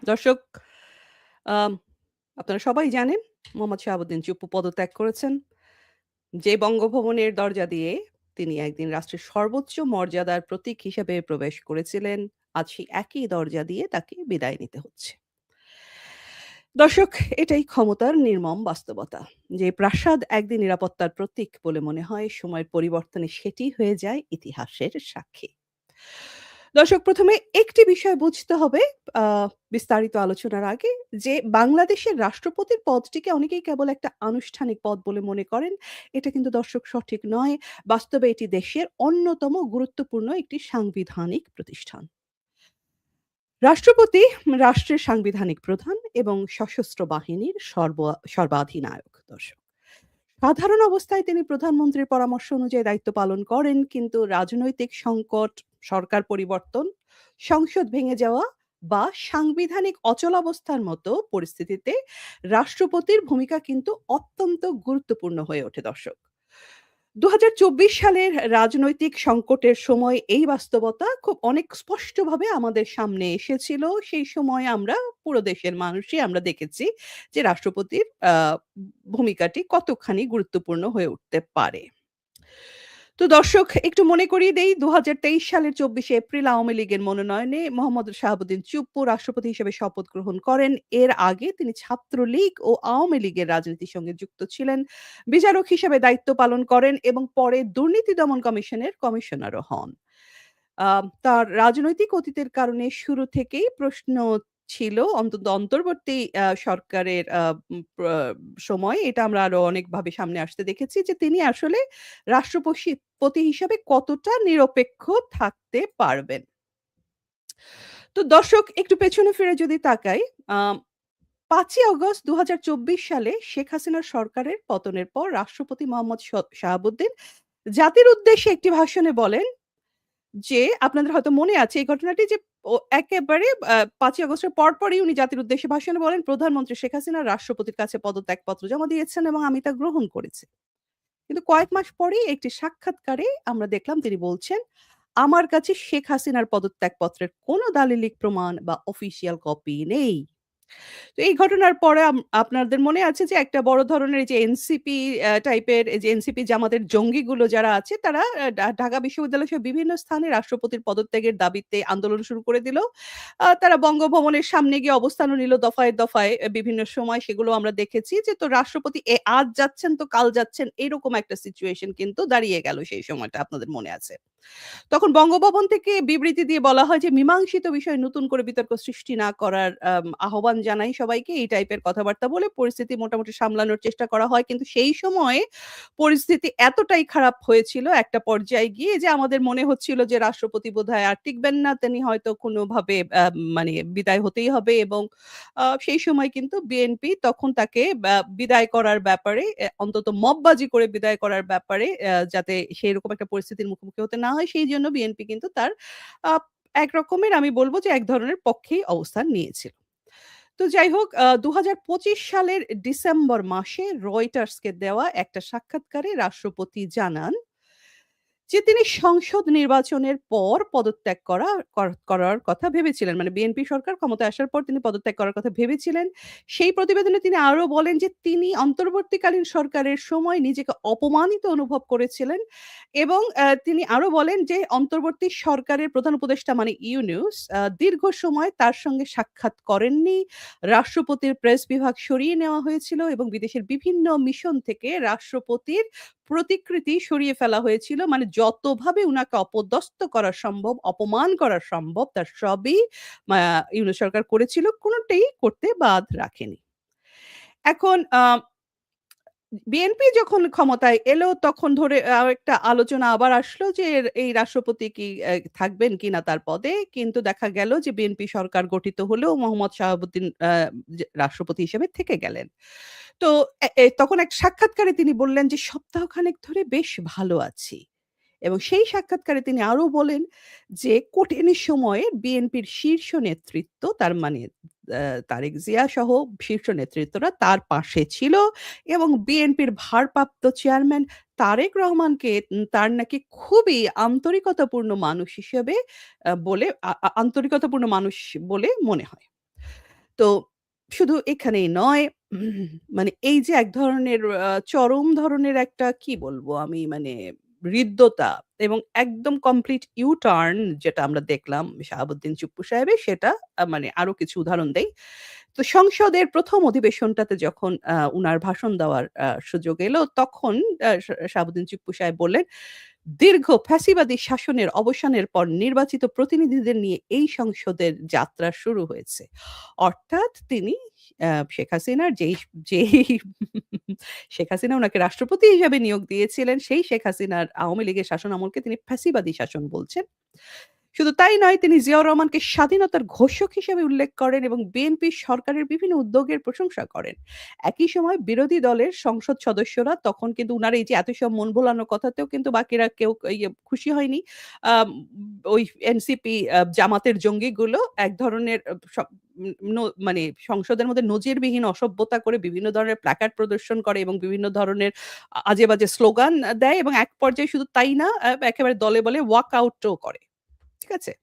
দর্শক, আম আপনারা সবাই জানেন মোহাম্মদ শাহাবুদ্দিন চুপ্পু পদত্যাগ করেছেন। যে বঙ্গভবনের দরজা দিয়ে তিনি একদিন রাষ্ট্রের সর্বোচ্চ মর্যাদার প্রতীক হিসেবে প্রবেশ করেছিলেন, আজ সেই একই দরজা দিয়ে তাকে বিদায় নিতে হচ্ছে। দর্শক, এটাই ক্ষমতার নির্মম বাস্তবতা। যে প্রাসাদ একদিন নিরাপত্তার প্রতীক বলে মনে হয়, সময়ের পরিবর্তনে সেটি হয়ে যায় ইতিহাসের সাক্ষী। দর্শক, ১ম এ একটি বিষয় বুঝতে হবে আ বিস্তারিত আলোচনার আগে, যে বাংলাদেশের রাষ্ট্রপতির পদটিকে অনেকেই কেবল একটা আনুষ্ঠানিক পদ বলে মনে করেন। এটা কিন্তু দর্শক সঠিক নয়। বাস্তবে এটি দেশের অন্যতম গুরুত্বপূর্ণ একটি সাংবিধানিক প্রতিষ্ঠান। রাষ্ট্রপতি রাষ্ট্রের সাংবিধানিক প্রধান এবং সশস্ত্র বাহিনীর সর্বাধিনায়ক দর্শক। সাধারণ অবস্থায় তিনি প্রধানমন্ত্রীর পরামর্শ অনুযায়ী দায়িত্ব পালন করেন, কিন্তু রাজনৈতিক সংকট, সরকার পরিবর্তন, সংসদ ভেঙে যাওয়া বা সাংবিধানিক অচলাবস্থার মতো পরিস্থিতিতে রাষ্ট্রপতির ভূমিকা কিন্তু অত্যন্ত গুরুত্বপূর্ণ হয়ে ওঠে দর্শক। ২০২৪ সালের রাজনৈতিক সংকটের সময় এই বাস্তবতা খুব অনেক স্পষ্টভাবে আমাদের সামনে এসেছিল। সেই সময় আমরা পুরো দেশের মানুষই আমরা দেখেছি যে রাষ্ট্রপতির ভূমিকাটি কতখানি গুরুত্বপূর্ণ হয়ে উঠতে পারে। তো দর্শক, একটু মনে করিয়ে দেই, ২০২৩ সালের ২৪শে এপ্রিল আওয়ামী লীগের মনোনয়নে মোহাম্মদ শাহাবুদ্দিন চুপ্পু রাষ্ট্রপতি হিসেবে শপথ গ্রহণ করেন। এর আগে তিনি ছাত্রলীগ ও আওয়ামী লীগের রাজনীতির সঙ্গে যুক্ত ছিলেন। বিচারক হিসেবে দায়িত্ব পালন করেন এবং পরে দুর্নীতি দমন কমিশনের কমিশনারও হন। তার রাজনৈতিক অতীতের কারণে শুরু থেকেই প্রশ্ন ছিল, অন্তত অন্তর্বর্তী সরকারের সময় এটা আমরা আরো অনেকভাবে সামনে আসতে দেখেছি, যে তিনি আসলে পতি হিসাবে কতটা নিরপেক্ষ থাকতে পারবেন। তো দর্শক, একটু পেছনে ফিরে যদি তাকাই, আম ৫ই অগস্ট ২০২৪ সালে শেখ হাসিনার সরকারের পতনের পর রাষ্ট্রপতি মোহাম্মদ শাহাবুদ্দিন জাতির উদ্দেশ্যে একটি ভাষণে বলেন যে, আপনাদের হয়তো মনে আছে এই ঘটনাটি, যে একেবারে ৫ই আগস্টের পরপরই উনি জাতির উদ্দেশ্যে ভাষণে বলেন, "প্রধানমন্ত্রী শেখ হাসিনা রাষ্ট্রপতির কাছে পদত্যাগপত্র জমা দিয়েছেন এবং আমি তা গ্রহণ করেছি।" কিন্তু কয়েক মাস পরেই একটি সাক্ষাৎকারে আমরা দেখলাম তিনি বলছেন, "আমার কাছে শেখ হাসিনার পদত্যাগপত্রের কোনো দালিলিক প্রমাণ বা অফিসিয়াল কপি নেই।" তো এই ঘটনার পরে আপনাদের মনে আছে যে একটা বড় ধরনের এই যে এনসিপি টাইপের, এই যে এনসিপি জামাতের জঙ্গিগুলো যারা আছে, তারা ঢাকা বিশ্ববিদ্যালয় সহ বিভিন্ন স্থানে রাষ্ট্রপতির পদত্যাগের দাবিতে আন্দোলন শুরু করে দিল। তারা বঙ্গভবনের সামনে গিয়ে অবস্থানও নিল দফায়, দফায় বিভিন্ন সময় সেগুলো আমরা দেখেছি, যে তো রাষ্ট্রপতি আজ যাচ্ছেন তো কাল যাচ্ছেন, এরকম একটা সিচুয়েশন কিন্তু দাঁড়িয়ে গেল সেই সময়টা, আপনাদের মনে আছে। তখন বঙ্গভবন থেকে বিবৃতি দিয়ে বলা হয় যে, মীমাংসিত বিষয়ে নতুন করে বিতর্ক সৃষ্টি না করার আহ্বান জানাই সবাইকে। এই টাইপের কথাবার্তা বলে পরিস্থিতি মোটামুটি সামলানোর চেষ্টা করা হয়। কিন্তু সেই সময়ে পরিস্থিতি এতটাই খারাপ হয়েছিল একটা পর্যায়ে গিয়ে, যে আমাদের মনে হচ্ছিল যে রাষ্ট্রপতি বোধহয় আর টিকবেন না। তিনি হয়তো কোনোভাবে মানে বিদায় হতেই হবে, এবং সেই সময় কিন্তু বিএনপি তখন তাকে বিদায় করার ব্যাপারে, অন্তত মববাজি করে বিদায় করার ব্যাপারে, যাতে সেইরকম একটা পরিস্থিতির মুখোমুখি হতে না হয়, সেইজন্য বিএনপি কিন্তু তার আ এক রকমের, আমি বলব যে এক ধরনের পক্ষেই অবস্থান নিয়েছিল। তো যাই হোক, ২০২৫ সালের ডিসেম্বর মাসে রয়টার্সকে দেওয়া একটা সাক্ষাৎকারে রাষ্ট্রপতি জানান যে তিনি সংসদ নির্বাচনের পর পদত্যাগ করার কথা ভেবেছিলেন। মানে বিএনপি সরকার ক্ষমতায় আসার পর তিনি পদত্যাগ করার কথা ভেবেছিলেন। সেই প্রতিবেদনে তিনি আরো বলেন যে তিনি অন্তর্বর্তীকালীন সরকারের সময় নিজেকে অপমানিত অনুভব করেছিলেন, এবং তিনি আরো বলেন যে অন্তর্বর্তী সরকারের প্রধান উপদেষ্টা মানে ইউনূস দীর্ঘ সময় তার সঙ্গে সাক্ষাৎ করেননি। রাষ্ট্রপতির প্রেস বিভাগ সরিয়ে নেওয়া হয়েছিল এবং বিদেশের বিভিন্ন মিশন থেকে রাষ্ট্রপতির প্রতিকৃতি সরিয়ে ফেলা হয়েছিল। মানে যতভাবে উনাকে অপদস্থ করা সম্ভব, অপমান করা সম্ভব, তার সবই মা ইউনূস সরকার করেছিল। কোনটাই করতে বাদ রাখেনি। এখন বিএনপি যখন ক্ষমতায় এলো, তখন ধরে একটা আলোচনা আবার আসলো যে এই রাষ্ট্রপতি কি থাকবেন কিনা তার পদে। কিন্তু দেখা গেল যে বিএনপি সরকার গঠিত হলেও মোহাম্মদ শাহাবুদ্দিন যে রাষ্ট্রপতি হিসেবে থেকে গেলেন। তো তখন এক সাক্ষাৎকারে তিনি বললেন যে, "সপ্তাহখানেক ধরে বেশ ভালো আছি" এবং সেই সাক্ষাৎকারে তিনি আরো বলেন যে কঠিন সময়ে বিএনপির শীর্ষ নেতৃত্ব তার মানে তারেক জিয়া সহ শীর্ষ নেতৃত্বরা তার পাশে ছিল এবং বিএনপির ভারপ্রাপ্ত চেয়ারম্যান তারেক রহমানকে তার নাকি খুবই আন্তরিকতাপূর্ণ মানুষ হিসেবে বলে আন্তরিকতাপূর্ণ মানুষ বলে মনে হয়। তো শুধু এখানেই নয়, মানে এই যে এক ধরনের চরম ধরনের একটা কি বলবো আমি মানে হৃদ্যতা এবং একদম কমপ্লিট ইউ টার্ন যেটা আমরা দেখলাম শাহাবুদ্দিন চুপ্পু সাহেবের সেটা মানে আরো কিছু উদাহরণ দেই। তো সংসদের ১ম অধিবেশনটাতে যখন উনার ভাষণ দেওয়ার সুযোগ এলো তখন শাহাবুদ্দিন চুপ্পু সাহেব বললেন, "দীর্ঘ ফ্যাসিবাদী শাসনের অবসানের পর নির্বাচিত প্রতিনিধিদের নিয়ে এই সংসদের যাত্রা শুরু হয়েছে।" অর্থাৎ তিনি শেখ হাসিনার যেই শেখ হাসিনা উনাকে রাষ্ট্রপতি হিসেবে নিয়োগ দিয়েছিলেন, সেই শেখ হাসিনার আওয়ামী লীগের শাসনামলকে তিনি ফ্যাসিবাদী শাসন বলছেন। শুধু তাই নয়, তিনি জিয়াউর রহমানকে স্বাধীনতার ঘোষক হিসেবে উল্লেখ করেন এবং বিএনপি সরকারের বিভিন্ন উদ্যোগের প্রশংসা করেন। একই সময় বিরোধী দলের সংসদ সদস্যরা তখন কিন্তু উনার এই যে এত সব মন ভোলানোর কথাতেও কিন্তু বাকিরা কেউ খুশি হয়নি। আম ওই এনসিপি জামাতের জঙ্গিগুলো এক ধরনের সব মানে সংসদের মধ্যে নজিরবিহীন অসভ্যতা করে বিভিন্ন ধরনের প্ল্যাকার্ড প্রদর্শন করে এবং বিভিন্ন ধরনের আজে-বাজে স্লোগান দেয় এবং এক পর্যায়ে শুধু তাই না, একেবারে দলে বলে ওয়াক আউটও করে। ঠিক আছে?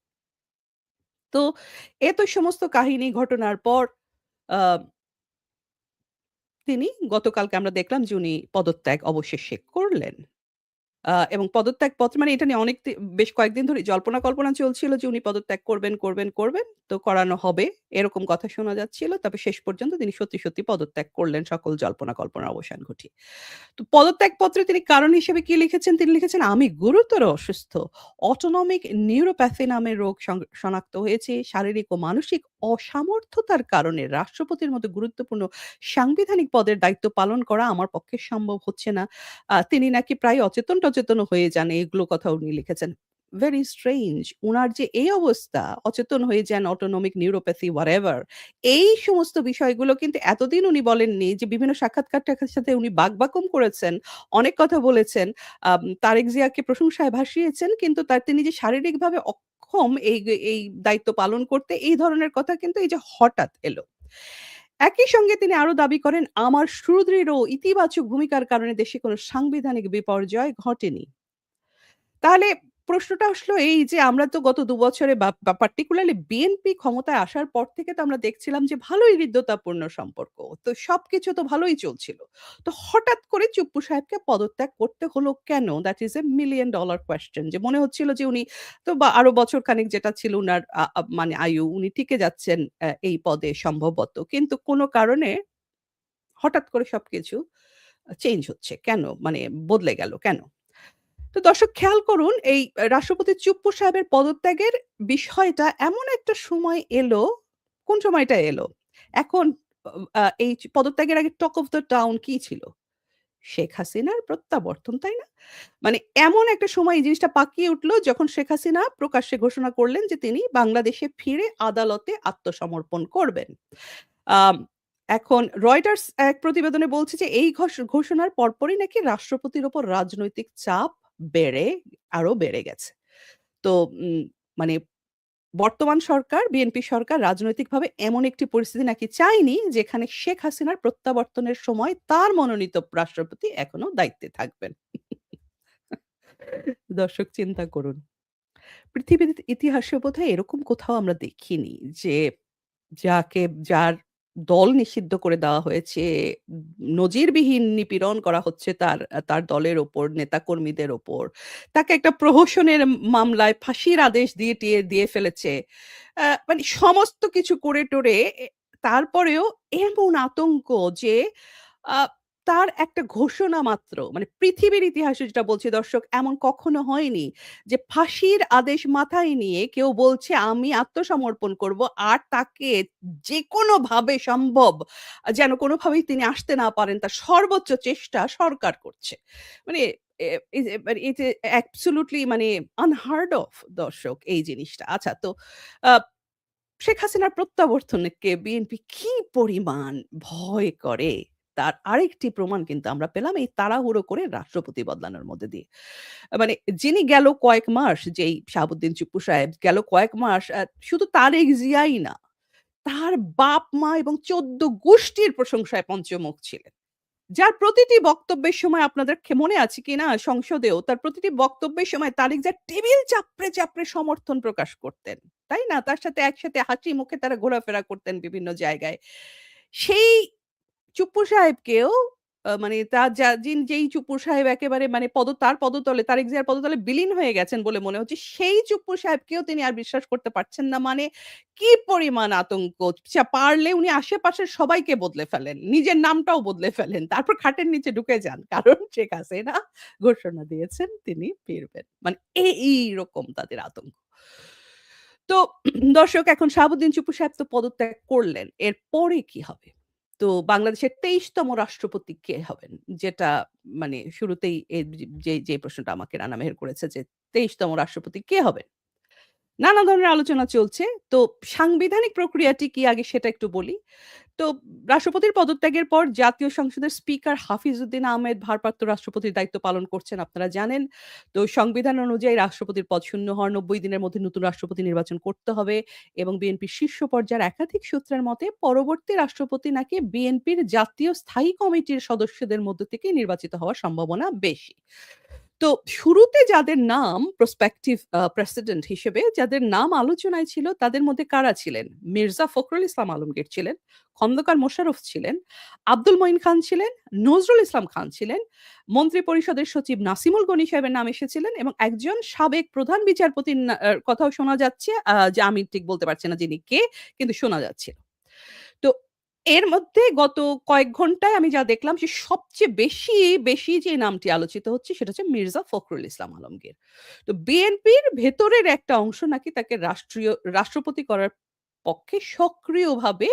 তো এত সমস্ত কাহিনী ঘটনার পর আ তিনি গতকালকে আমরা দেখলাম যে উনি পদত্যাগ অবশেষে করলেন। এবং পদত্যাগপত্র মানে এটা নিয়ে বেশ কয়েকদিন ধরে জল্পনা-কল্পনা চলছিল যে উনি পদত্যাগ করবেন। তো করানো হবে। এরকম কথা শোনা যাচ্ছিল। তবে শেষ পর্যন্ত তিনি সত্যি পদত্যাগ করলেন সকল জল্পনা-কল্পনার অবসান ঘটিয়ে। তো পদত্যাগপত্রে তিনি কারণ হিসেবে কি লিখেছেন? তিনি লিখেছেন, "আমি গুরুতর অসুস্থ। অটোনমিক নিউরোপ্যাথি নামের রোগ শনাক্ত হয়েছে। শারীরিক ও মানসিক অসামর্থ্যতার কারণে রাষ্ট্রপতির মতো গুরুত্বপূর্ণ সাংবিধানিক পদের দায়িত্ব পালন করা আমার পক্ষে সম্ভব হচ্ছে না।" তিনি নাকি প্রায় অচেতন-টচেতনও হয়ে যান। এগুলো কথা উনি লিখেছেন। ভেরি স্ট্রেঞ্জ উনার যে এই অবস্থা, অচেতন হয়ে যান, অটোনমিক নিউরোপ্যাথি হোয়াটএভার এই সমস্ত বিষয়গুলো কিন্তু এতদিন উনি বলেননি যে বিভিন্ন সাক্ষাৎকারটার সাথে উনি বাকবাকম করেছেন, অনেক কথা বলেছেন। তারেক জিয়াকে প্রশংসায় ভাসিয়েছেন কিন্তু তিনি যে শারীরিকভাবে অক্ষম এই দায়িত্ব পালন করতে এই ধরনের কথা কিন্তু এই যে হঠাৎ এলো। একই সঙ্গে তিনি আরো দাবি করেন, "আমার সুদৃঢ় ও ইতিবাচক ভূমিকার কারণে দেশে কোনো সাংবিধানিক বিপর্যয় ঘটেনি।" তাহলে প্রশ্নটা আসলো এই যে আমরা তো গত ২ বছরে বা পার্টিকুলারলি বিএনপি ক্ষমতায় আসার পর থেকে তো আমরা দেখছিলাম যে ভালোই হৃদ্যতাপূর্ণ সম্পর্ক। তো সবকিছু তো ভালোই চলছিল। তো হঠাৎ করে চুপ্পু সাহেবকে পদত্যাগ করতে হলো কেন? That is a million dollar question যে মনে হচ্ছিল যে উনি তো বা আরো বছর খানেক যেটা ছিল উনার আ আ মানে আয়ু উনি টিকে যাচ্ছেন এই পদে সম্ভবত। কিন্তু কোন কারণে হঠাৎ করে সবকিছু চেঞ্জ হচ্ছে। কেন? মানে বদলে গেল কেন? তো দর্শক খেয়াল করুন এই রাষ্ট্রপতি চুপ্পু সাহেবের পদত্যাগের বিষয়টা এমন একটা সময় এলো, কোন সময়টা এলো? এখন এই পদত্যাগের আগে টক অফ দ্যা টাউন কি ছিল? শেখ হাসিনার প্রত্যাবর্তন, তাই না? মানে এমন একটা সময় এই জিনিসটা পাকিয়ে উঠল যখন শেখ হাসিনা প্রকাশ্যে ঘোষণা করলেন যে তিনি বাংলাদেশে ফিরে আদালতে আত্মসমর্পণ করবেন। আম এখন রয়টার্স এক প্রতিবেদনে বলছে যে এই ঘোষণার পরপরই নাকি রাষ্ট্রপতির উপর রাজনৈতিক চাপ আরো বেড়ে গেছে। তো মানে বর্তমান সরকার, বিএনপি সরকার রাজনৈতিকভাবে এমন একটি পরিস্থিতি নাকি চায়নি যেখানে শেখ হাসিনার প্রত্যাবর্তনের সময় তার মনোনীত রাষ্ট্রপতি এখনো দায়িত্বে থাকবেন। দর্শক চিন্তা করুন। পৃথিবীর ইতিহাসে বোধহয় এরকম কোথাও আমরা দেখিনি যে যার দল নিষিদ্ধ করে দেওয়া হয়েছে, উম নজিরবিহীন নিপীড়ন করা হচ্ছে তার দলের ওপর, নেতাকর্মীদের ওপর। তাকে একটা প্রহসনের মামলায় ফাঁসির আদেশ দিয়ে ফেলেছে। মানে সমস্ত কিছু করে টরে তারপরেও এমন আতঙ্ক যে আ তার একটা ঘোষণা মাত্র মানে পৃথিবীর ইতিহাসে যেটা বলছি দর্শক এমন কখনো হয়নি যে ফাঁসির আদেশ মাথায় নিয়ে কেউ বলছে আমি আত্মসমর্পণ করব আর তাকে যেকোনোভাবে সম্ভব যেন কোনোভাবেই তিনি আসতে না পারেন তার সর্বোচ্চ চেষ্টা সরকার করছে। মানে মানে it is absolutely মানে unheard of দর্শক এই জিনিসটা। আচ্ছা তো আ শেখ হাসিনার প্রত্যাবর্তনকে বিএনপি কি পরিমাণ ভয় করে তার আরেকটি প্রমাণ কিন্তু আমরা পেলাম এই তাড়াহুড়ো করে রাষ্ট্রপতি বদলানোর মধ্যে দিয়ে। মানে যিনি গেল কয়েক মাস, যেই শাহাবুদ্দিন চুপ্পু সাহেব গেল কয়েক মাস শুধু তারেক জিয়াই না, তার বাপ-মা এবং ১৪ গোষ্ঠীর প্রশংসায় পঞ্চমুখ ছিলেন। যার প্রতিটি বক্তব্যের সময় আপনাদের মনে আছে কিনা সংসদেও তার প্রতিটি বক্তব্যের সময় তারেক জিয়া টেবিল চাপড়ে, চাপড়ে সমর্থন প্রকাশ করতেন। তাই না? তার সাথে একসাথে হাসি মুখে তারা ঘোরাফেরা করতেন বিভিন্ন জায়গায়। সেই চুপ্পু সাহেবকেও মানে তার যেই চুপ্পু সাহেব একেবারে মানে তার পদতলে তারেক জিয়ার পদতলে বিলীন হয়ে গেছেন বলে মনে হচ্ছে, সেই চুপ্পু সাহেবকেও তিনি আর বিশ্বাস করতে পারছেন না। মানে কি পরিমাণ আতঙ্ক! পারলে উনি আশেপাশের সবাইকে বদলে ফেলেন। নিজের নামটাও বদলে ফেলেন। তারপর খাটের নিচে ঢুকে যান। কারণ শেখ হাসিনা ঘোষণা দিয়েছেন তিনি ফিরবেন। মানে এইরকম তাদের আতঙ্ক। তো দর্শক, এখন শাহাবুদ্দিন চুপ্পু সাহেব তো পদত্যাগ করলেন। এরপরে কি হবে? তো বাংলাদেশের ২৩ তম রাষ্ট্রপতি কে হবেন? যেটা মানে শুরুতেই যে প্রশ্নটা আমাকে রানা মেহের করেছে যে ২৩ তম রাষ্ট্রপতি কে হবেন? নানা ধরনের আলোচনা চলছে। তো সাংবিধানিক প্রক্রিয়াটি কি আগে সেটা একটু বলি। তো রাষ্ট্রপতির পদত্যাগের পর জাতীয় সংসদের স্পিকার হাফিজউদ্দিন আহমেদ ভারপ্রাপ্ত রাষ্ট্রপতির দায়িত্ব পালন করছেন, আপনারা জানেন। তো সংবিধান অনুযায়ী রাষ্ট্রপতির পদ শূন্য হওয়ার ৯০ দিনের মধ্যে নতুন রাষ্ট্রপতি নির্বাচন করতে হবে এবং বিএনপির শীর্ষ পর্যায়ের একাধিক সূত্রের মতে পরবর্তী রাষ্ট্রপতি নাকি বিএনপির জাতীয় স্থায়ী কমিটির সদস্যদের মধ্য থেকেই নির্বাচিত হওয়ার সম্ভাবনা বেশি। তো শুরুতে যাদের নাম প্রসপেক্টিভ প্রেসিডেন্ট হিসেবে যাদের নাম আলোচনায় ছিল তাদের মধ্যে কারা ছিলেন? মির্জা ফখরুল ইসলাম আলমগীর ছিলেন, খন্দকার মোশাররফ ছিলেন, আব্দুল মঈন খান ছিলেন, নজরুল ইসলাম খান ছিলেন, মন্ত্রী পরিষদের সচিব নাসিমুল গনি সাহেবের নাম এসেছিলেন এবং একজন সাবেক প্রধান বিচারপতির কথাও শোনা যাচ্ছে, যে আমি ঠিক বলতে পারছি না যিনি কে, কিন্তু শোনা যাচ্ছিল। তো এর মধ্যে গত কয়েক ঘন্টায় আমি যা দেখলাম যে সবচেয়ে বেশি যে নামটি আলোচিত হচ্ছে সেটা হচ্ছে মির্জা ফখরুল ইসলাম আলমগীর। তো বিএনপির ভেতরের একটা অংশ নাকি তাকে রাষ্ট্রপতি করার পক্ষে সক্রিয়ভাবে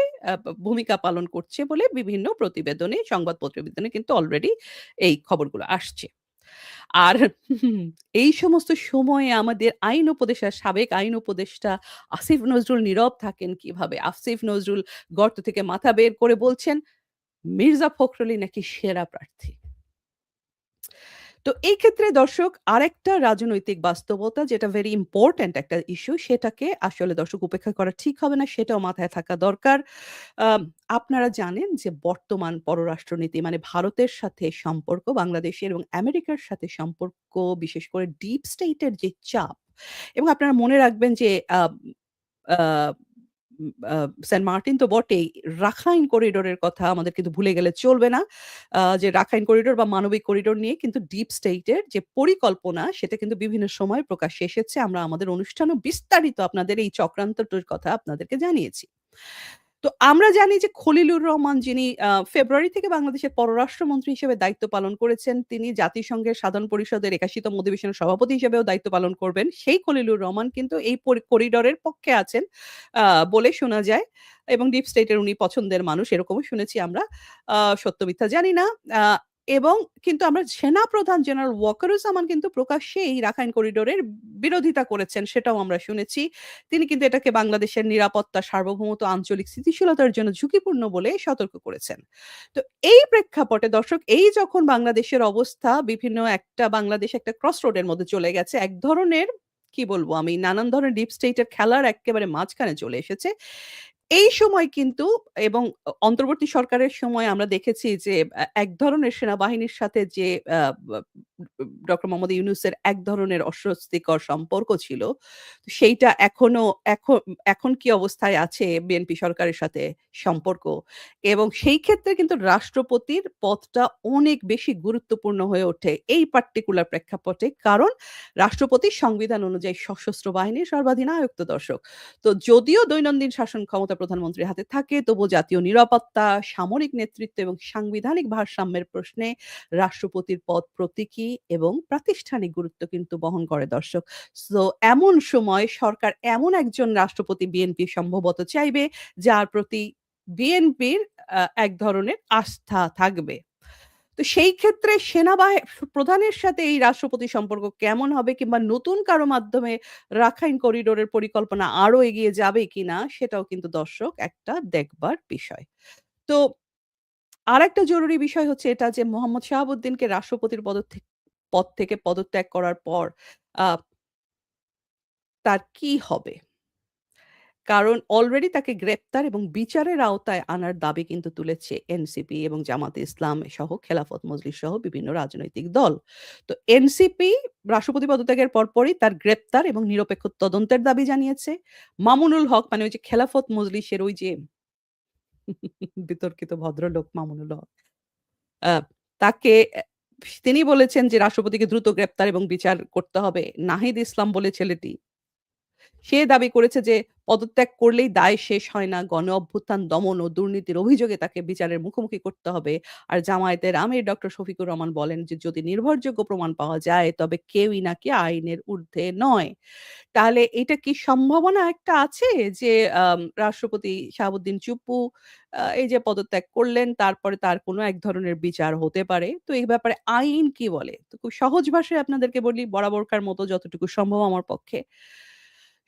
ভূমিকা পালন করছে বলে বিভিন্ন প্রতিবেদনে, সংবাদ প্রতিবেদনে কিন্তু অলরেডি এই খবরগুলো আসছে। আর এই সমস্ত সময়ে আমাদের সাবেক আইন উপদেষ্টা আসিফ নজরুল নীরব থাকেন কিভাবে? আসিফ নজরুল গর্ত থেকে মাথা বের করে বলছেন, মির্জা ফখরুলই নাকি সেরা প্রার্থী। তো এই ক্ষেত্রে দর্শক আরেকটা রাজনৈতিক বাস্তবতা যেটা ভেরি ইম্পোর্টেন্ট একটা ইস্যু, সেটাকে আসলে দর্শক উপেক্ষা করা ঠিক হবে না, সেটাও মাথায় থাকা দরকার। আম আপনারা জানেন যে বর্তমান পররাষ্ট্রনীতি মানে ভারতের সাথে সম্পর্ক, বাংলাদেশের এবং আমেরিকার সাথে সম্পর্ক, বিশেষ করে ডিপ স্টেট এর যে চাপ, এবং আপনারা মনে রাখবেন যে আ উম আ সেন্ট মার্টিন তো বটেই, রাখাইন করিডোরের কথা আমাদের কিন্তু ভুলে গেলে চলবে না। যে রাখাইন করিডোর বা মানবিক করিডোর নিয়ে কিন্তু ডিপ স্টেট এর যে পরিকল্পনা সেটা কিন্তু বিভিন্ন সময় প্রকাশ্যে এসেছে। আমরা আমাদের অনুষ্ঠানেও বিস্তারিত আপনাদের এই চক্রান্তটির কথা আপনাদেরকে জানিয়েছি। তো আমরা জানি যে খলিলুর রহমান, যিনি ফেব্রুয়ারি থেকে বাংলাদেশের পররাষ্ট্রমন্ত্রী হিসেবে দায়িত্ব পালন করেছেন, তিনি জাতিসংঘের সাধারণ পরিষদের ৮১ তম অধিবেশনের সভাপতি হিসেবেও দায়িত্ব পালন করবেন। সেই খলিলুর রহমান কিন্তু এই করিডোরের পক্ষে আছেন আ বলে শোনা যায় এবং ডিপ স্টেট এর উনি পছন্দের মানুষ এরকমও শুনেছি আমরা। সত্য মিথ্যা জানি না। আ এবং কিন্তু আমরা সেনাপ্রধান জেনারেল ওয়াকারুজ্জামান কিন্তু প্রকাশ্যে এই রাখাইন করিডোরের বিরোধিতা করেছেন, সেটাও আমরা শুনেছি। তিনি কিন্তু এটাকে বাংলাদেশের নিরাপত্তা, সার্বভৌমত্ব, আঞ্চলিক স্থিতিশীলতার জন্য ঝুঁকিপূর্ণ বলে সতর্ক করেছেন। তো এই প্রেক্ষাপটে দর্শক, এই যখন বাংলাদেশের অবস্থা বাংলাদেশ একটা ক্রস রোড এর মধ্যে চলে গেছে, এক ধরনের কি বলবো আমি, নানান ধরনের ডিপ স্টেট এর খেলার এক্কেবারে মাঝখানে চলে এসেছে। এই সময় কিন্তু এবং অন্তর্বর্তী সরকারের সময় আমরা দেখেছি যে এক ধরনের সেনাবাহিনীর সাথে যে আ বা ডক্টর মোহাম্মদ ইউনূসের এক ধরনের অস্বস্তিকর সম্পর্ক ছিল। সেইটা এখন কি অবস্থায় আছে বিএনপি সরকারের সাথে সম্পর্ক, এবং সেই ক্ষেত্রে কিন্তু রাষ্ট্রপতির পদটা অনেক বেশি গুরুত্বপূর্ণ হয়ে ওঠে এই পার্টিকুলার প্রেক্ষাপটে। কারণ রাষ্ট্রপতি সংবিধান অনুযায়ী সশস্ত্র বাহিনীর সর্বাধিনায়ক তো দর্শক। তো যদিও দৈনন্দিন শাসন ক্ষমতা প্রধানমন্ত্রীর হাতে থাকে, তবুও জাতীয় নিরাপত্তা, সামরিক নেতৃত্ব এবং সাংবিধানিক ভারসাম্যের প্রশ্নে রাষ্ট্রপতির পদ প্রতীকী এবং প্রাতিষ্ঠানিক গুরুত্ব কিন্তু বহন করে দর্শক। সো এমন সময় সরকার এমন একজন রাষ্ট্রপতি বিএনপি সম্ভবত চাইবে, যার প্রতি বিএনপির এক ধরনের আস্থা থাকবে। তো সেই ক্ষেত্রে প্রধানের সাথে এই রাষ্ট্রপতির সম্পর্ক কেমন হবে, কিংবা নতুন কারো মাধ্যমে রাখাইন করিডোরের পরিকল্পনা আরো এগিয়ে যাবে কিনা সেটাও কিন্তু দর্শক একটা দেখবার বিষয়। তো আরেকটা জরুরি বিষয় হচ্ছে এটা যে মোহাম্মদ শাহাবুদ্দিনকে রাষ্ট্রপতির পদ থেকে পদত্যাগ করার পর আ তার কি হবে? কারণ অলরেডি তাকে গ্রেপ্তার এবং বিচারের আওতায় আনার দাবি কিন্তু তুলেছে এনসিপি এবং জামাতে ইসলাম সহ খেলাফত মজলিস সহ বিভিন্ন রাজনৈতিক দল। তো এনসিপি রাষ্ট্রপতি পদত্যাগের পরপরই তার গ্রেপ্তার এবং নিরপেক্ষ তদন্তের দাবি জানিয়েছে। মামুনুল হক মানে ওই যে খেলাফত মজলিসের ওই যে বিতর্কিত ভদ্রলোক মামুনুল হক। আ তাকে তিনি বলেছেন যে রাষ্ট্রপতিকে দ্রুত গ্রেপ্তার এবং বিচার করতে হবে। নাহিদ ইসলাম বলে ছেলেটি সে দাবি করেছে যে পদত্যাগ করলেই দায় শেষ হয় না। গণঅভ্যুত্থান দমন ও দুর্নীতির অভিযোগে তাকে বিচারের মুখোমুখি করতে হবে। আর জামায়াতের আমির ডক্টর শফিকুর রহমান বলেন যে যদি নির্ভরযোগ্য প্রমাণ পাওয়া যায় তবে কেউই নাকি আইনের ঊর্ধ্বে নয়। তাহলে এটা কি সম্ভাবনা একটা আছে যে রাষ্ট্রপতি শাহাবুদ্দিন চুপ্পু এই যে পদত্যাগ করলেন তারপরে তার কোনো এক ধরনের বিচার হতে পারে। তো এই ব্যাপারে আইন কি বলে? তো খুব সহজ ভাষায় আপনাদেরকে বলি বরাবরকার মতো যতটুকু সম্ভব আমার পক্ষে।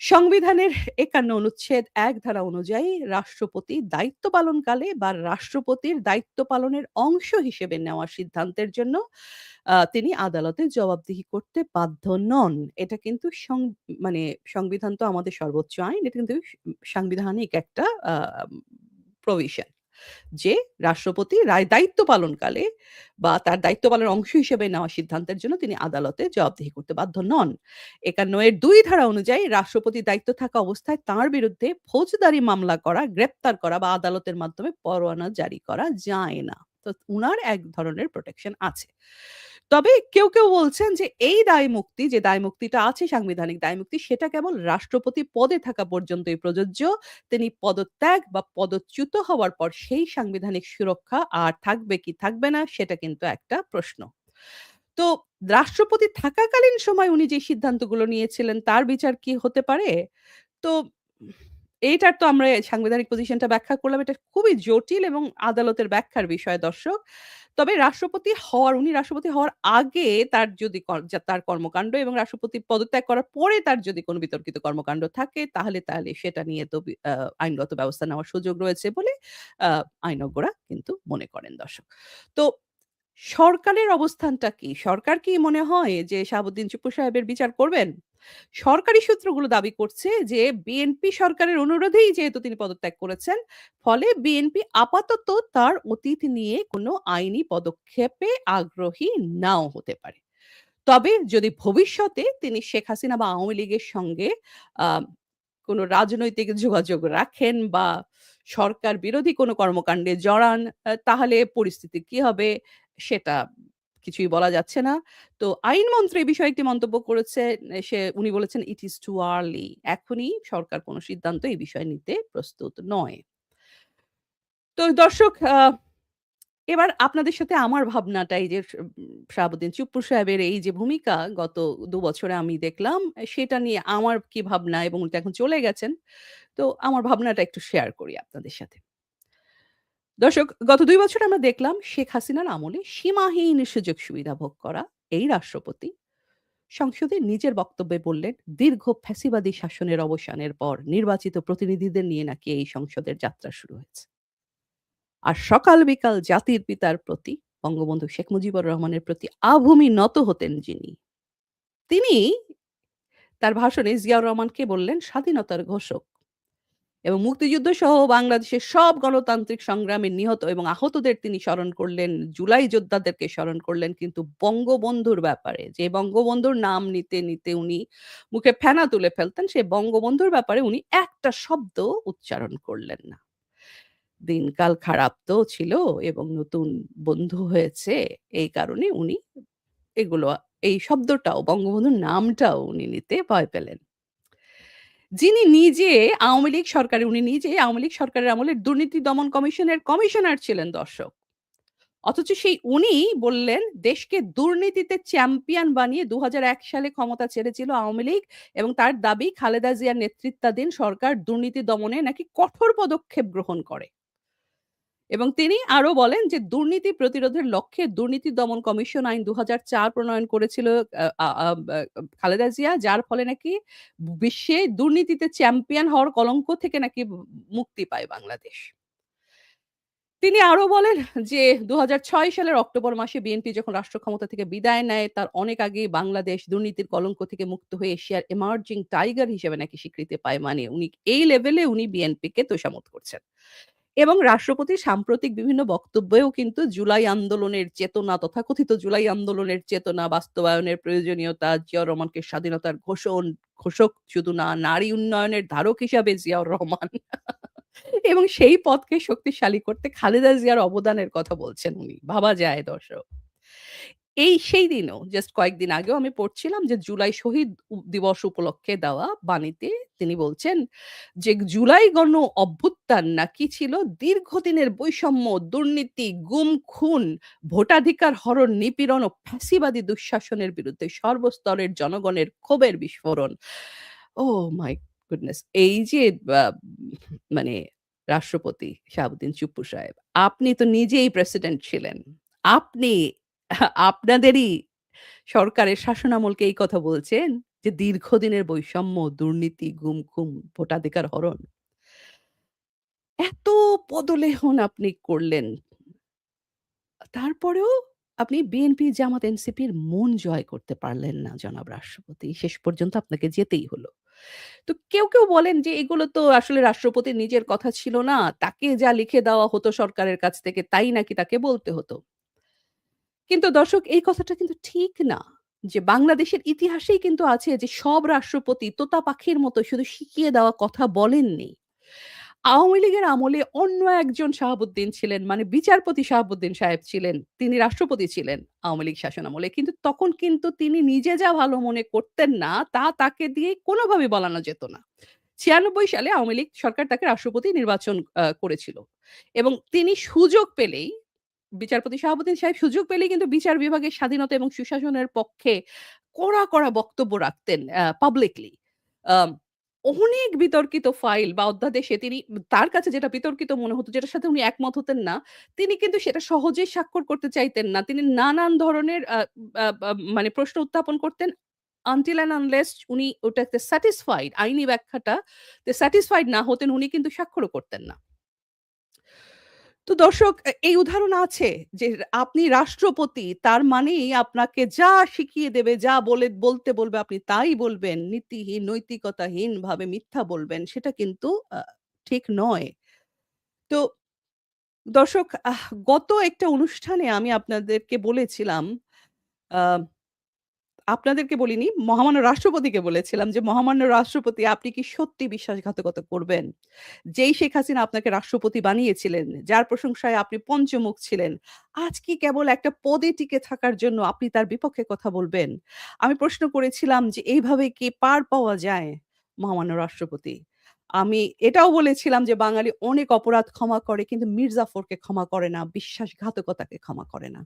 সংবিধানের ৫১ অনুচ্ছেদ ১ ধারা অনুযায়ী রাষ্ট্রপতি দায়িত্ব পালনকালে বা রাষ্ট্রপতির দায়িত্ব পালনের অংশ হিসেবে নেওয়া সিদ্ধান্তের জন্য তিনি আদালতে জবাবদিহি করতে বাধ্য নন। এটা কিন্তু মানে সংবিধান তো আমাদের সর্বোচ্চ আইন। এটা কিন্তু সাংবিধানিক একটা প্রভিশন। যে রাষ্ট্রপতি দায়িত্ব পালনকালে বা তার দায়িত্ব পালনের অংশ হিসেবে নেওয়া সিদ্ধান্তের জন্য তিনি আদালতে জবাবদিহি করতে বাধ্য নন। ৫১ এর ২ ধারা অনুযায়ী রাষ্ট্রপতির দায়িত্ব থাকা অবস্থায় তাঁর বিরুদ্ধে ফৌজদারি মামলা করা, গ্রেপ্তার করা বা আদালতের মাধ্যমে পরোয়ানা জারি করা যায় না। তো উনার এক ধরনের প্রোটেকশন আছে। তবে কেউ বলছেন যে এই দায়মুক্তি যে দায়মুক্তিটা আছে সাংবিধানিক দায়মুক্তি সেটা কেবল রাষ্ট্রপতি পদে থাকা পর্যন্তই প্রযোজ্য। তিনি পদত্যাগ বা পদচ্যুত হওয়ার পর সেই সাংবিধানিক সুরক্ষা আর থাকবে কি থাকবে না সেটা কিন্তু একটা প্রশ্ন। তো রাষ্ট্রপতি থাকাকালীন সময় উনি যে সিদ্ধান্তগুলো নিয়েছিলেন তার বিচার কি হতে পারে? তো এইটার তো আমরা সাংবিধানিক পজিশনটা ব্যাখ্যা করলাম। এটা খুবই জটিল এবং আদালতের ব্যাখ্যার বিষয় দর্শক। তবে উনি রাষ্ট্রপতি হওয়ার আগে তার যদি তার কর্মকাণ্ড এবং রাষ্ট্রপতি পদত্যাগ করার পরে তার যদি কোনো বিতর্কিত কর্মকাণ্ড থাকে তাহলে সেটা নিয়ে তো আইনগত ব্যবস্থা নেওয়ার সুযোগ রয়েছে বলে আ আইনজ্ঞরা কিন্তু মনে করেন দর্শক। তো সরকারের অবস্থানটা কি? সরকার কি মনে হয় যে শাহাবুদ্দিন চুপ্পু সাহেবের বিচার করবেন? সরকারি সূত্রগুলো দাবি করছে যে বিএনপি সরকারের অনুরোধেই যেহেতু তিনি পদত্যাগ করেছেন, ফলে বিএনপি আপাতত তার অতীত নিয়ে কোনো আইনি পদক্ষেপে আগ্রহী নাও হতে পারে। তবে যদি ভবিষ্যতে তিনি শেখ হাসিনা বা আওয়ামী লীগের সঙ্গে আ কোনো রাজনৈতিক যোগাযোগ রাখেন বা সরকার বিরোধী কোনো কর্মকাণ্ডে জড়ান তাহলে পরিস্থিতি কি হবে সেটা কিছুই বলা যাচ্ছে না। তো আইনমন্ত্রী এ বিষয়ে একটি মন্তব্য করেছে। উনি বলেছেন, "ইট ইস টু আর্লি" এখনই সরকার কোনো সিদ্ধান্ত এই বিষয়ে নিতে প্রস্তুত নয়। তো দর্শক এবার আপনাদের সাথে আমার ভাবনাটা এই যে শাহাবুদ্দিন চুপ্পু সাহেবের এই যে ভূমিকা গত ২ বছরে আমি দেখলাম, সেটা নিয়ে আমার কি ভাবনা এবং উনি তো এখন চলে গেছেন। তো আমার ভাবনাটা একটু শেয়ার করি আপনাদের সাথে। দর্শক গত ২ বছরে আমরা দেখলাম শেখ হাসিনার আমলে সীমাহীন সুযোগ সুবিধা ভোগ করা এই রাষ্ট্রপতি সংসদে নিজের বক্তব্যে বললেন, দীর্ঘ ফ্যাসিবাদী শাসনের অবসানের পর নির্বাচিত প্রতিনিধিদের নিয়ে নাকি এই সংসদের যাত্রা শুরু হয়েছে। আর সকাল বিকাল জাতির পিতার প্রতি বঙ্গবন্ধু শেখ মুজিবুর রহমানের প্রতি আভূমি নত হতেন যিনি, তিনি তার ভাষণে জিয়াউর রহমানকে বললেন স্বাধীনতার ঘোষক এবং মুক্তিযুদ্ধ সহ বাংলাদেশের সব গণতান্ত্রিক সংগ্রামে নিহত এবং আহতদের তিনি স্মরণ করলেন, জুলাই যোদ্ধাদেরকে স্মরণ করলেন কিন্তু বঙ্গবন্ধুর ব্যাপারে যে বঙ্গবন্ধুর নাম নিতে উনি মুখে ফেনা তুলে ফেলতেন, সেই বঙ্গবন্ধুর ব্যাপারে উনি একটা শব্দ উচ্চারণ করলেন না। দিনকাল খারাপ তো ছিল এবং নতুন বন্ধু হয়েছে। এই কারণে উনি এগুলো এই শব্দটাও বঙ্গবন্ধুর নামটাও উনি নিতে ভয় পেলেন। যিনি নিজে উনি নিজে আওয়ামী লীগ সরকারের আমলে দুর্নীতি দমন কমিশনের কমিশনার ছিলেন দর্শক। অথচ সেই উনিই বললেন দেশকে দুর্নীতিতে চ্যাম্পিয়ন বানিয়ে ২০০১ সালে ক্ষমতা ছেড়েছিল আওয়ামী লীগ এবং তার দাবি খালেদা জিয়ার নেতৃত্বাধীন সরকার দুর্নীতি দমনে নাকি কঠোর পদক্ষেপ গ্রহণ করে। এবং তিনি আরো বলেন যে দুর্নীতি প্রতিরোধের লক্ষ্যে দুর্নীতি দমন কমিশন আইন ২০০৪ প্রণয়ন করেছিল আ আ আ বা খালেদা জিয়া। যার ফলে নাকি বিশ্বে দুর্নীতিতে চ্যাম্পিয়ন হওয়ার কলঙ্ক থেকে নাকি মুক্তি পায় বাংলাদেশ। তিনি আরো বলেন যে ২০০৬ সালের অক্টোবর মাসে বিএনপি যখন রাষ্ট্র ক্ষমতা থেকে বিদায় নেয়, তার অনেক আগেই বাংলাদেশ দুর্নীতির কলঙ্ক থেকে মুক্ত হয়ে এশিয়ার এমার্জিং টাইগার হিসেবে নাকি স্বীকৃতি পায়। মানে উনি এই লেভেলে উনি বিএনপিকে তোষামোদ করছেন। এবং রাষ্ট্রপতির সাম্প্রতিক বিভিন্ন বক্তব্যেও কিন্তু জুলাই আন্দোলনের চেতনা, তথাকথিত জুলাই আন্দোলনের চেতনা বাস্তবায়নের প্রয়োজনীয়তা, জিয়াউর রহমানকে স্বাধীনতার ঘোষক শুধু না, নারী উন্নয়নের ধারক হিসাবে জিয়াউর রহমান এবং সেই পথকে শক্তিশালী করতে খালেদা জিয়ার অবদানের কথা বলছেন উনি। ভাবা যায় দর্শক। সেই দিনও জাস্ট কয়েকদিন আগেও আমি পড়ছিলাম যে জুলাই শহীদ দিবস উপলক্ষে দেওয়া বাণীতে তিনি বলছেন যে জুলাই গণ অভ্যুত্থান নাকি ছিল দীর্ঘদিনের বৈষম্য, দুর্নীতি, গুম খুন, ভোটাধিকার হরণ, নিপীড়ন ও ফ্যাসিবাদী দুঃশাসনের বিরুদ্ধে সর্বস্তরের জনগণের ক্ষোভের বিস্ফোরণ। ওহ মাই গুডনেস! এই যে আ মানে রাষ্ট্রপতি শাহাবুদ্দিন চুপ্পু সাহেব, আপনি তো নিজেই প্রেসিডেন্ট ছিলেন। আপনি আপনাদেরই সরকারের শাসনামলকে এই কথা বলছেন যে দীর্ঘদিনের বৈষম্য, দুর্নীতি, গুম-খুম, ভোটাধিকার হরণ। এত পদলেহন আপনি করলেন। তারপরেও আপনি বিএনপি, জামাত, এনসিপির মন জয় করতে পারলেন না জনাব রাষ্ট্রপতি। শেষ পর্যন্ত আপনাকে যেতেই হলো। তো কেউ বলেন যে এগুলো তো আসলে রাষ্ট্রপতির নিজের কথা ছিল না। তাকে যা লিখে দেওয়া হতো সরকারের কাছ থেকে তাই নাকি তাকে বলতে হতো। কিন্তু দর্শক এই কথাটা কিন্তু ঠিক না। যে বাংলাদেশের ইতিহাসেই কিন্তু আছে যে সব রাষ্ট্রপতি তোতা পাখির মতো শুধু শিখিয়ে দেওয়া কথা বলেননি। আওয়ামী লীগের আমলে অন্য একজন শাহাবুদ্দিন ছিলেন মানে বিচারপতি শাহাবুদ্দিন সাহেব ছিলেন। তিনি রাষ্ট্রপতি ছিলেন আওয়ামী লীগ শাসনামলে। কিন্তু তখন কিন্তু তিনি নিজে যা ভালো মনে করতেন না তা তাকে দিয়ে কোনোভাবে বলানো যেত না। ৯৬ সালে আওয়ামী লীগ সরকার তাকে রাষ্ট্রপতি নির্বাচন করেছিল। এবং তিনি সুযোগ পেলেই বিচারপতি শাহাবুদ্দিন সাহেব সুযোগ পেলেই কিন্তু বিচার বিভাগের স্বাধীনতা এবং সুশাসনের পক্ষে কড়া বক্তব্য রাখতেন পাবলিকলি। আম অনেক বিতর্কিত ফাইল বা অধ্যাদেশে তিনি তার কাছে যেটা বিতর্কিত মনে হতো, যেটার সাথে উনি একমত হতেন না, তিনি কিন্তু সেটা সহজেই স্বাক্ষর করতে চাইতেন না। তিনি নানান ধরনের আ আ আ মানে প্রশ্ন উত্থাপন করতেন until and unless উনি ওটাতে স্যাটিসফাইড আইনি ব্যাখ্যাটাতে স্যাটিসফাইড না হতেন উনি কিন্তু স্বাক্ষরও করতেন না। তো দর্শক এই উদাহরণ আছে যে আপনি রাষ্ট্রপতি তার মানেই আপনাকে যা শিখিয়ে দেবে, যা বলতে বলবে আপনি তাই বলবেন। নীতিহীন, নৈতিকতাহীনভাবে মিথ্যা বলবেন সেটা কিন্তু আ ঠিক নয়। তো দর্শক গত একটা অনুষ্ঠানে আমি আ আপনাদেরকে বলিনি, মহামান্য রাষ্ট্রপতিকে বলেছিলাম যে, "মহামান্য রাষ্ট্রপতি আপনি কি সত্যি বিশ্বাসঘাতকতা করবেন? যেই শেখ হাসিনা আপনাকে রাষ্ট্রপতি বানিয়েছিলেন, যার প্রশংসায় আপনি পঞ্চমুখ ছিলেন, আজ কি কেবল একটা পদে টিকে থাকার জন্য আপনি তার বিপক্ষে কথা বলবেন?" আমি প্রশ্ন করেছিলাম যে, "এইভাবে কি পার পাওয়া যায়, মহামান্য রাষ্ট্রপতি?" আমি এটাও বলেছিলাম যে, "বাঙালি অনেক অপরাধ ক্ষমা করে কিন্তু মীর জাফরকে ক্ষমা করে না, বিশ্বাসঘাতকতাকে ক্ষমা করে না।"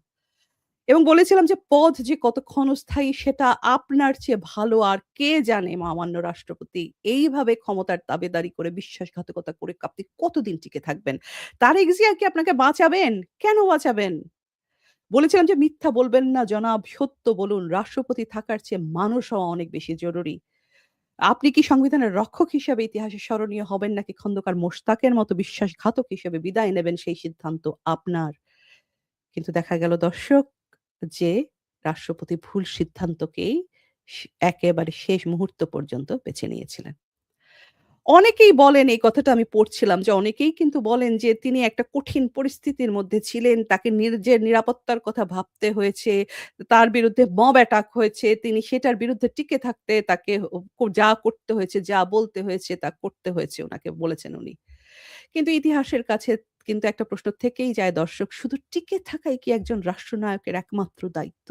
এবং বলেছিলাম যে পদ যে কতক্ষণ স্থায়ী সেটা আপনার চেয়ে ভালো আর কে জানে মহামান্য রাষ্ট্রপতি। এইভাবে ক্ষমতার দাবেদারি করে বিশ্বাসঘাতকতা করে আপনি কতদিন টিকে থাকবেন? তারেক জিয়া কি আপনাকে বাঁচাবেন? কেন বাঁচাবেন? বলেছিলাম যে মিথ্যা বলবেন না জনাব, সত্য বলুন। রাষ্ট্রপতি থাকার চেয়ে মানুষ হওয়া অনেক বেশি জরুরি। আপনি কি সংবিধানের রক্ষক হিসেবে ইতিহাসে স্মরণীয় হবেন নাকি খন্দকার মোশতাকের মতো বিশ্বাসঘাতক হিসেবে বিদায় নেবেন সেই সিদ্ধান্ত আপনার। কিন্তু দেখা গেল দর্শক যে রাষ্ট্রপতি ভুল সিদ্ধান্তকেই একেবারে শেষ মুহূর্ত পর্যন্ত বেছে নিয়েছিলেন। অনেকেই বলেন এই কথাটা আমি পড়ছিলাম যে অনেকেই কিন্তু বলেন যে তিনি একটা কঠিন পরিস্থিতির মধ্যে ছিলেন। তাকে নিজের নিরাপত্তার কথা ভাবতে হয়েছে। তার বিরুদ্ধে মব অ্যাটাক হয়েছে। তিনি সেটার বিরুদ্ধে টিকে থাকতে তাকে যা করতে হয়েছে, যা বলতে হয়েছে তা করতে হয়েছে উনাকে বলেছেন উনি। কিন্তু ইতিহাসের কাছে কিন্তু একটা প্রশ্ন থেকেই যায় দর্শক, শুধু টিকে থাকাই কি একজন রাষ্ট্রনায়কের একমাত্র দায়িত্ব?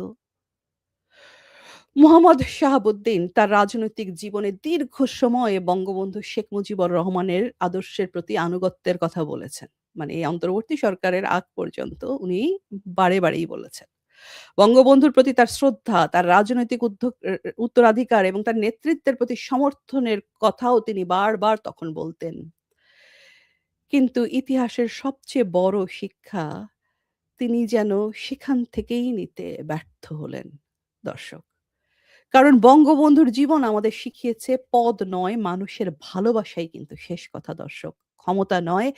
মোহাম্মদ শাহাবুদ্দিন তার রাজনৈতিক জীবনে দীর্ঘ সময়ে বঙ্গবন্ধু শেখ মুজিবুর রহমানের আদর্শের প্রতি আনুগত্যের কথা বলেছেন। মানে এই অন্তর্বর্তী সরকারের আগ পর্যন্ত উনি বারেই বলেছেন। বঙ্গবন্ধুর প্রতি তার শ্রদ্ধা, তার রাজনৈতিক উত্তরাধিকার এবং তার নেতৃত্বের প্রতি সমর্থনের কথাও তিনি বারবার তখন বলতেন। কিন্তু ইতিহাসের সবচেয়ে বড় শিক্ষা তিনি যেন সেখান থেকেই নিতে ব্যর্থ হলেন দর্শক। কারণ বঙ্গবন্ধুর জীবন আমাদের শিখিয়েছে পদ নয় মানুষের ভালোবাসাই কিন্তু শেষ কথা দর্শক। ক্ষমতা নয়,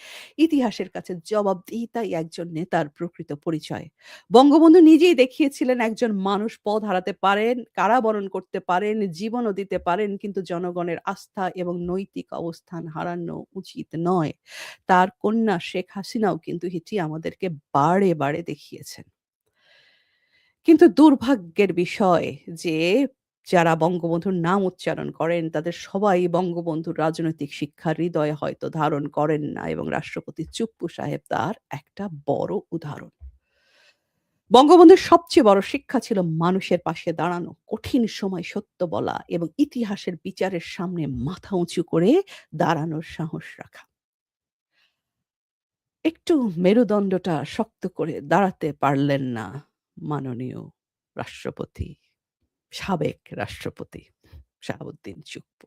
ইতিহাসের কাছে জবাবদিহিতাই একজন নেতার প্রকৃত পরিচয়। বঙ্গবন্ধু নিজেই দেখিয়েছিলেন একজন মানুষ পথ হারাতে পারেন, কারাবরণ করতে পারেন, জীবনও দিতে পারেন, কিন্তু জনগণের আস্থা এবং নৈতিক অবস্থান হারানো উচিত নয়। তার কন্যা শেখ হাসিনাও কিন্তু এটি আমাদেরকে বারে, বারে দেখিয়েছেন। কিন্তু দুর্ভাগ্যের বিষয় যে যারা বঙ্গবন্ধুর নাম উচ্চারণ করেন তাদের সবাই বঙ্গবন্ধুর রাজনৈতিক শিক্ষা হৃদয়ে হয়তো ধারণ করেন না, এবং রাষ্ট্রপতি চুপ্পু সাহেব তার একটা বড় উদাহরণ। বঙ্গবন্ধুর সবচেয়ে বড় শিক্ষা ছিল মানুষের পাশে দাঁড়ানো, কঠিন সময় সত্য বলা এবং ইতিহাসের বিচারের সামনে মাথা উঁচু করে দাঁড়ানোর সাহস রাখা। একটু মেরুদণ্ডটা শক্ত করে দাঁড়াতে পারলেন না মাননীয় রাষ্ট্রপতি, সাবেক রাষ্ট্রপতি শাহাবুদ্দিন চুপ্পু।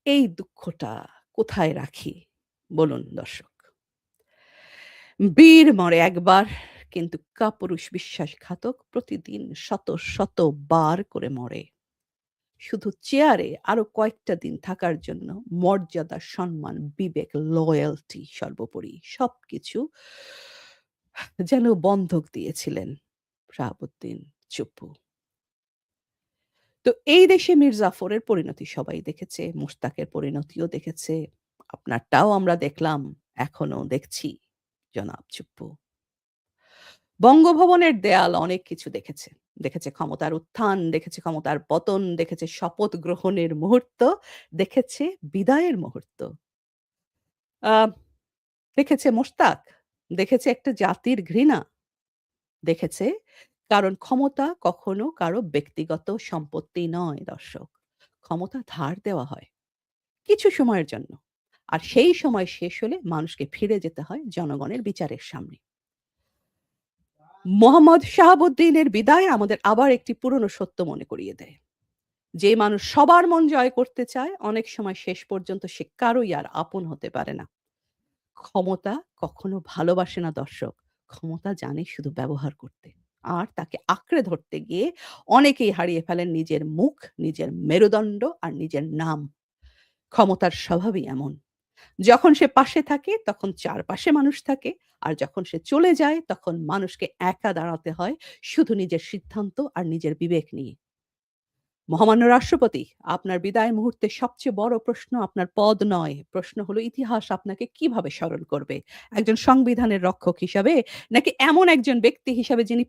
এই দুঃখটা কোথায় রাখি বলুন দর্শক? বীর মরে একবার, কিন্তু কাপুরুষ বিশ্বাসঘাতক প্রতিদিন শত শত বার করে মরে। শুধু চেয়ারে আরো কয়েকটা দিন থাকার জন্য মর্যাদা, সম্মান, বিবেক, লয়ালটি সর্বোপরি সবকিছু যেন বন্ধক দিয়েছিলেন শাহাবুদ্দিন চুপ্পু। তো এই দেশে মীর জাফরের পরিণতি সবাই দেখেছে, মুশতাকের পরিণতিও দেখেছে। আপনারটাও আমরা দেখলাম, এখনো দেখছি জনাব চুপ্পু। বঙ্গভবনের দেয়াল অনেক কিছু দেখেছে। দেখেছে ক্ষমতার উত্থান, দেখেছে ক্ষমতার পতন, দেখেছে শপথ গ্রহণের মুহূর্ত, দেখেছে বিদায়ের মুহূর্ত। আ দেখেছে মোশতাক, দেখেছে একটা জাতির ঘৃণা, দেখেছে কারণ ক্ষমতা কখনো কারো ব্যক্তিগত সম্পত্তি নয় দর্শক। ক্ষমতা ধার দেওয়া হয় কিছু সময়ের জন্য। আর সেই সময় শেষ হলে মানুষকে ফিরে যেতে হয় জনগণের বিচারের সামনে। মোহাম্মদ শাহাবুদ্দিনের বিদায় আমাদের আবার একটি পুরনো সত্য মনে করিয়ে দেয়। যে মানুষ সবার মন জয় করতে চায়, অনেক সময় শেষ পর্যন্ত সে কারোই আর আপন হতে পারে না। ক্ষমতা কখনো ভালোবাসে না দর্শক। ক্ষমতা জানে শুধু ব্যবহার করতে। আর তাকে আঁকড়ে ধরতে গিয়ে অনেকেই হারিয়ে ফেলেন নিজের মুখ, নিজের মেরুদণ্ড আর নিজের নাম। ক্ষমতার স্বভাবই এমন। যখন সে পাশে থাকে তখন চারপাশে মানুষ থাকে, আর যখন সে চলে যায় তখন মানুষকে একা দাঁড়াতে হয় শুধু নিজের সিদ্ধান্ত আর নিজের বিবেক নিয়ে। মহামান্য রাষ্ট্রপতি, আপনার বিদায় মুহূর্তে সবচেয়ে বড় প্রশ্ন আপনার পদ নয়। প্রশ্ন হলো ইতিহাস আপনাকে কিভাবে স্মরণ করবে? একজন সংবিধানের রক্ষক হিসাবে, নাকি এমন একজন ব্যক্তি হিসাবে যিনি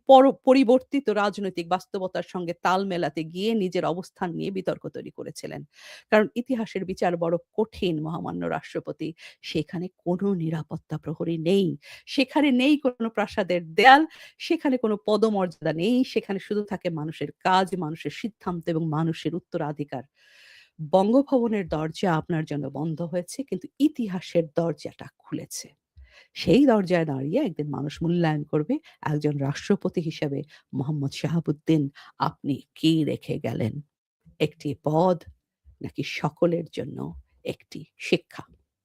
পরিবর্তিত রাজনৈতিক বাস্তবতার সঙ্গে তাল মেলাতে গিয়ে নিজের অবস্থান নিয়ে বিতর্ক তৈরি করেছিলেন? কারণ ইতিহাসের বিচার বড় কঠিন মহামান্য রাষ্ট্রপতি। সেখানে কোনো নিরাপত্তা প্রহরী নেই। সেখানে নেই কোনো প্রাসাদের দেয়াল, সেখানে কোনো পদমর্যাদা নেই। সেখানে শুধু থাকে মানুষের কাজ, মানুষের সিদ্ধান্ত এবং মানুষের উত্তরাধিকার। বঙ্গভবনের দরজা আপনার জন্য বন্ধ হয়েছে, কিন্তু ইতিহাসের দরজাটা খুলেছে। সেই দরজায় দাঁড়িয়ে একদিন মানুষ মূল্যায়ন করবে একজন রাষ্ট্রপতি হিসেবে মোহাম্মদ শাহাবুদ্দিন আপনি কি রেখে গেলেন? একটি পদ, নাকি সকলের জন্য একটি শিক্ষা?